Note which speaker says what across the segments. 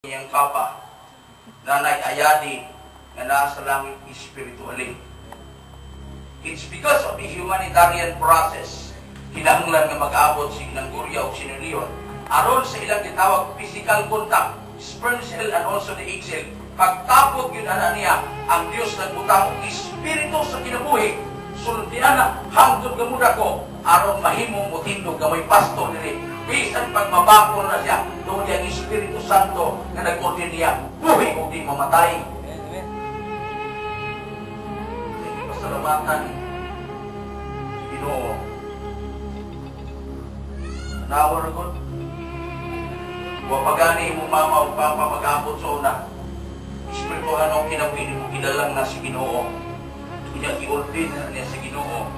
Speaker 1: niyang papa, nanay Ayadi, na nasa langit spiritually. It's because of the humanitarian process, kinahanglan nga mag-abot si Gurya o Sinunion, aron sa ilang gitawag physical contact, sperm cell and also the egg cell. Pagtapot yun niya, ang Diyos nagbutang espiritu sa kinabuhi, sultian na hangtod gamuda ko, aron mahimong mutindog nga may pasto nili. Bisan pag mabako na siya, doon yung Espiritu Santo na nag-order niya, buhay o di mamatay. Hindi pasalamatan si Ginoo. Nawar ko. Wapagani mo mama o papa mag-abot sa una. Espiritu anong kinapili mo, kilalang na si Ginoo. Kaya i-order na niya si Ginoo,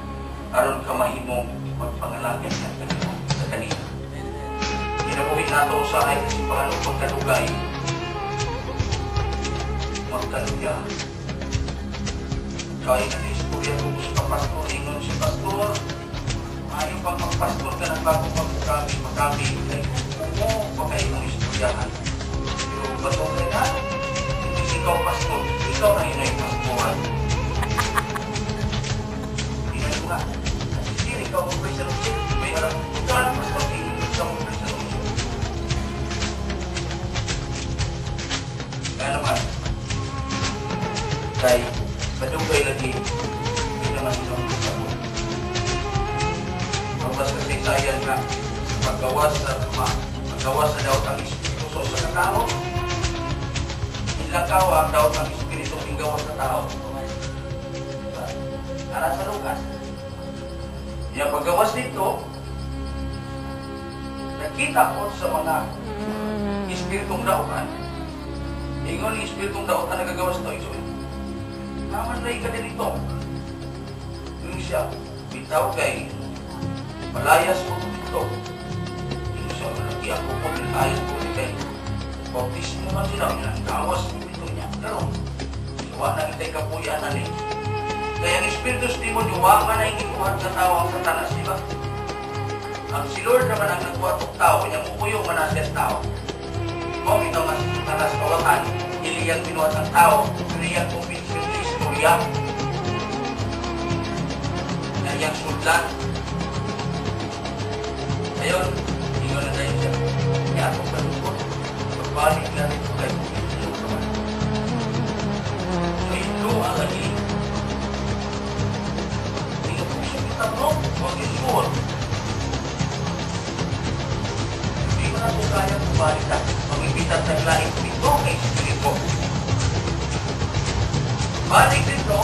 Speaker 1: aron ka mahimong magpangalagan niya sa kanina. Kinabuhin nato usahay kasi paano pagkalugay magkalugya kaya na istorya tungkol sa pastor ingon si pastor ayaw pang magpastor ka ng bago magkami kay mo pa kayo ng istoryahan pero pastor na hindi ikaw pastor ikaw na yun ay pastoran hindi ko nga kasi ikaw mo pa isa may alam ikaw na pastor ikaw mo pa isa kaya naman, kay madugay lagi, hindi naman itong kasama. Mabas kasi sayan na maggawas sa daot ang Espiritu sa katao. Ilakaw ang daot ang Espiritu ang gawas sa tao. Para sa lugas. Yung paggawas dito, nakita ko sa mga Espiritong daotan, ingon ni Espiritong daotan nagagawas ito, ito. Naman na ka din ito. Yung siya, bitaw kay malayas ko ito. Yung siya, malaki ako po, malayas ko kay bautismo man sila, nagawas ko ito niya. Pero, suwa na itay kapuyan na ni. Kaya ang Espiritu Stimo, duwa man na ikikuhan sa tao ang satanas, di ba? Ang si Lord naman ang nagkuhatok tao, niya mukuyong manasya tao. Kung ito nga si satanas kawatan, iliyang binuhat ang tao, iliyang kumpinsin sa istorya, iliyang sudlan. Ngayon, ingon na tayo siya. Kaya akong kalukot, pagbalik na rin kay kumpinsin sa naman. So ito ang lagi. Hindi ka po siya kitablo, huwag yung sure. Hindi mo na po kaya kumbalik na. Pag-ibitan sa laing dito kay Espiritu. Balik dito,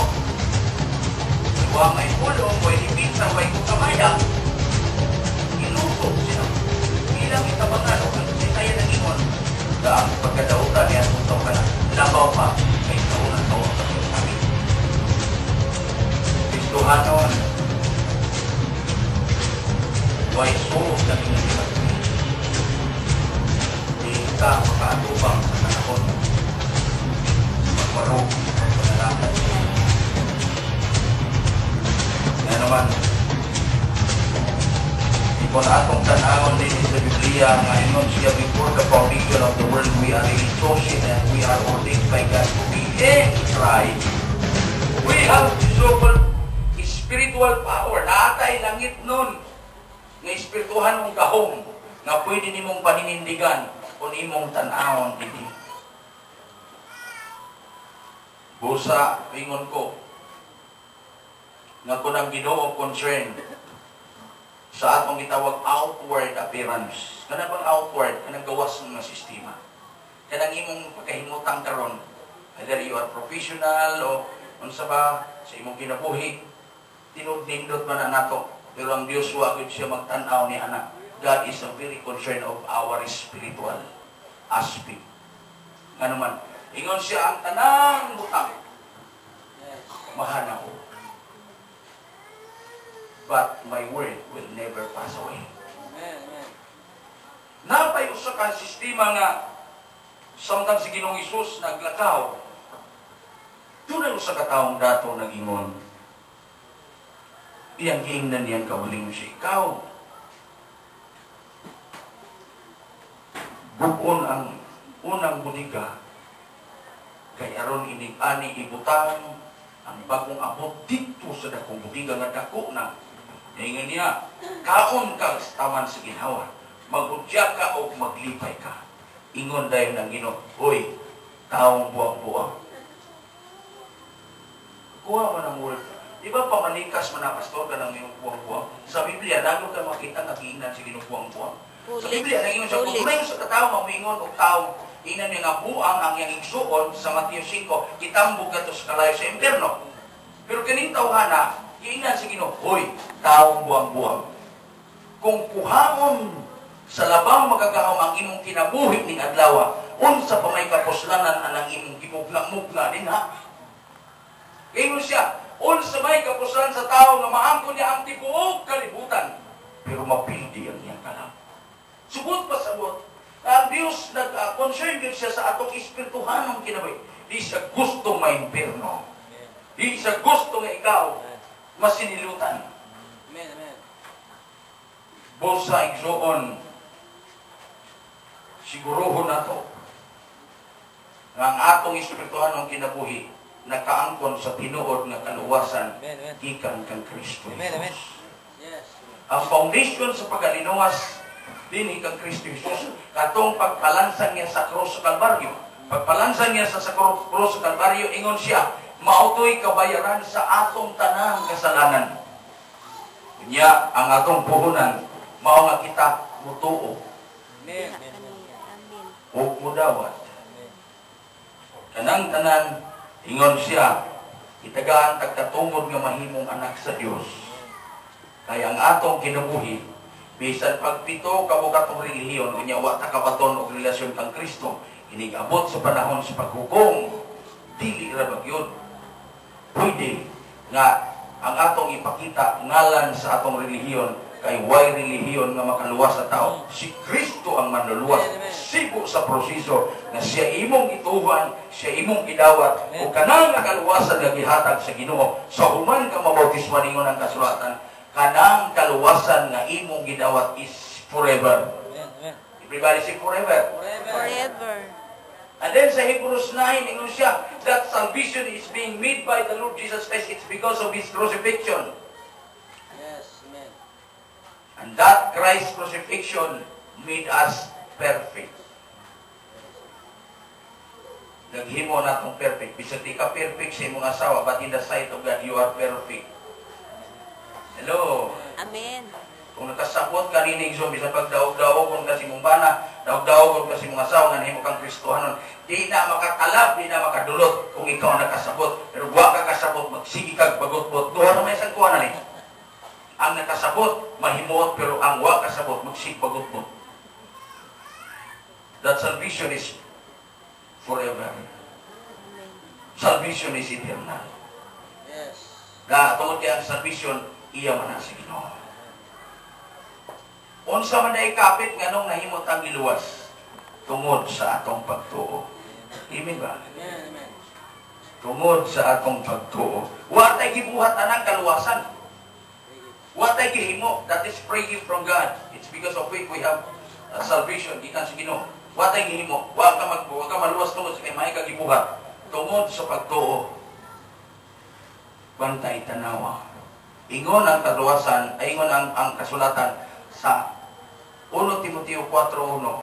Speaker 1: iwa may pulong, pwede pinsan, may kukamaya, ilusog siya. Bilang itabangan, o kasi tayo ng ingon, daan pagkadautan niya, tutaw ka na, labaw pa, may taon sa kami. Kristohanon, why so, sabi na nila, ka makaatubang sa panahon magmarog ang panalakad nga naman ipon atong tanahon din sa Biblia nga ingon siya before the foundation of the world we are really chosen and we are ordained by God to be in Christ. We have spiritual power natay langit nun nga espirituhan mong kahong nga pwede nimong paninindigan kung imong tanahon hindi. Busa, ingon ko, nga kung ang Ginoo concerned sa atong gitawag outward appearance. Kana bang outward? Kanang gawas ng mga sistema. Kanang imong pagkahimutang karon, whether you are professional o unsa ba sa imong kinabuhi, tinudnindot man na nato. Pero ang Diyos wagid siya magtan-aw ni anak. God is a very concerned of our spiritual aspect. Nga naman, ingon siya ang tanang butang. Mahana ko. But my word will never pass away. Napay usa ka sistema nga samtang si Ginoong Hesus naglakaw. Doon usa ka taong dato nag-ingon. Iyang giingnan niyang kawaling siya ikaw. Bukon ang unang budiga, kay aron ining ani ibutang ang bagong abot dito sa dakong budiga nga dako na. Ngayon niya, kaon ka sa taman sa ginhawa, magudya ka o maglipay ka. Ingon dahil ng Ginoo, hoy, taong buwang-buwang. Kuha mo ng word. Di ba pamanikas man na pastor ka ng iyong buwang-buwang? Sa Biblia, nago ka makita nga kiinan si Ginoo buwang-buwang. Sa Biblia, nang ingon siya, kung tunay sa katao, mamingon o tao, inan niya nga buang ang iyang igsuon sa Mateo 5, itambog ka to sa kalayo sa impyerno. Pero kaning tawhana, inan si Ginoo, hoy, taong buwang-buwang. Kung kuhaon sa labang magagahom ang imong kinabuhi ning adlaw, unsa pa may kapuslanan anang imong gimugna-mugna din ha? Ingon siya, unsa may kapuslanan sa tao nga maangkon niya ang tibuok kalibutan, pero mapildi ang iyang kalam. Subot pa sabot, ang Diyos nag-concern din siya sa atong espirituhanong kinabuhi. Di siya gusto maimpirno. Di siya gusto nga ikaw masinilutan.
Speaker 2: Amen, amen.
Speaker 1: Bosa igsoon, sigurohon nato nga ang atong espirituhanong kinabuhi nakaangkon sa tinuod nga kaluwasan gikan kang Kristo.
Speaker 2: Amen, amen. Yes.
Speaker 1: Ang foundation sa pagalinuwas dinhi kang Kristo Jesus katong pagpalansang niya sa krus sa Kalbaryo. Pagpalansang niya sa krus sa Kalbaryo, ingon siya, mautoy kabayaran sa atong tanang kasalanan. Kanya ang atong puhunan mao nga kita mutuo.
Speaker 2: Amen.
Speaker 1: O mudawat. Kanang tanan, ingon siya, itagaan tagkatungod nga mahimong anak sa Dios. Kaya ang atong kinabuhi, bisan pagpito kabukatong relihiyon, kanya wa ta kabaton og relasyon kang Kristo, inigabot sa panahon sa paghukom, dili ra bagyod. Pwede nga ang atong ipakita ngalan sa atong relihiyon, kay way relihiyon nga makaluwas sa tao. Si Kristo ang manluluwas. Sigo sa proseso na siya imong ituhan, siya imong idawat, o kanang nakaluwasan nga gihatag sa Ginoo. Sa human ka mabautismo ningon ang kasulatan, kanang kaluwasan nga imong gidawat is forever. Everybody say forever.
Speaker 3: Forever.
Speaker 1: And then sa Hebrews 9, ingon siya, that salvation is being made by the Lord Jesus Christ. It's because of His crucifixion.
Speaker 2: Yes, amen.
Speaker 1: And that Christ's crucifixion made us perfect. Naghimo na itong perfect. Bisag di ka perfect sa imong asawa, but in the sight of God, you are perfect. Hello?
Speaker 3: Amen.
Speaker 1: Kung nakasabot ka nining zombie sa pagdaog-daog kung kasi mong bana, daog-daog kung kasi mong asawa, nga nahimo kang Kristohanon, di na makakalab, di na makadulot kung ikaw nakasabot. Pero huwag ka kasabot, magsigi kag bagot-bot. Duha na may isang kuha na ni. Ang nakasabot, mahimot, pero ang huwag kasabot, magsig bagot-bot. That salvation is forever. Salvation is eternal.
Speaker 2: Yes.
Speaker 1: Tungod kaya ang salvation, iya man na sa Ginoo. Unsa man ay kapit nganong nahimot ang giluwas tungod sa atong pagtuo. Amen ba?
Speaker 2: Amen, amen.
Speaker 1: Tungod sa atong pagtuo. Wa tay gibuhat anang kaluwasan. Wa tay gihimo. That is free gift from God. It's because of it we have salvation gikan sa Ginoo. Wa tay gihimo. Wa ka maluwas tungod sa kay may kagibuhat tungod sa pagtuo. Bantay tanawa. Ingon ang kaluwasan, ay ingon ang kasulatan sa 1 Timoteo 4:1.